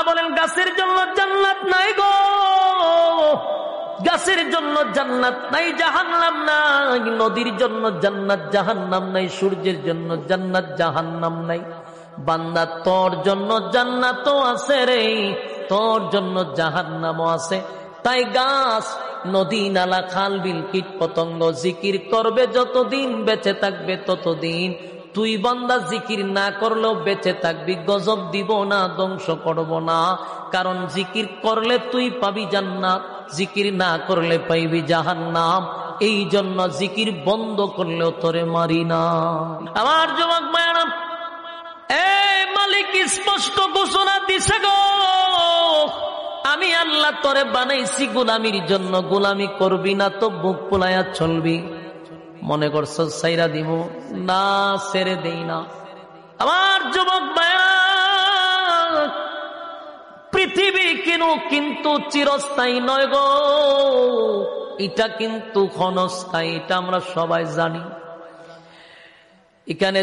আল্লাহ বলেন গাছের জন্য জান্নাত নাই গো, গাছের জন্য জান্নাত নাই, জাহান্নাম নাই। নদীর জন্য জান্নাত জাহান্নাম নাই, সূর্যের জন্য জান্নাত জাহান্নাম নাই। বান্দা তোর জন্য জান্নাতও আছে রে, তোর জন্য জাহান্নামও আছে। তাই গাছ, নদী, নালা, খাল, বিল, কীট পতঙ্গ জিকির করবে যতদিন বেঁচে থাকবে ততদিন। তুই বান্দা জিকির না করলেও বেঁচে থাকবি, গজব দিব না, ধ্বংস করব না। কারণ জিকির করলে তুই পাবি জান্নাত, জিকির না করলে পাইবি জাহান্নাম। এই জন্য জিকির বন্ধ করলেও তোরে মারি না। আমার যুবক ভাইরা, এই মালিক স্পষ্ট ঘোষণা দিছে গো, আমি আল্লাহ তোরে বানাইছি গোলামির জন্য, গোলামি করবি না তো বুক ফুলাইয়া চলবি। মনে করছো সাইরা দিব না, ছেড়ে দেই না। আমার যুবক ভাইরা, পৃথিবী কিন্তু চিরস্থায়ী নয় গো, এটা কিন্তু ক্ষণস্থায়ী, এটা আমরা সবাই জানি। এখানে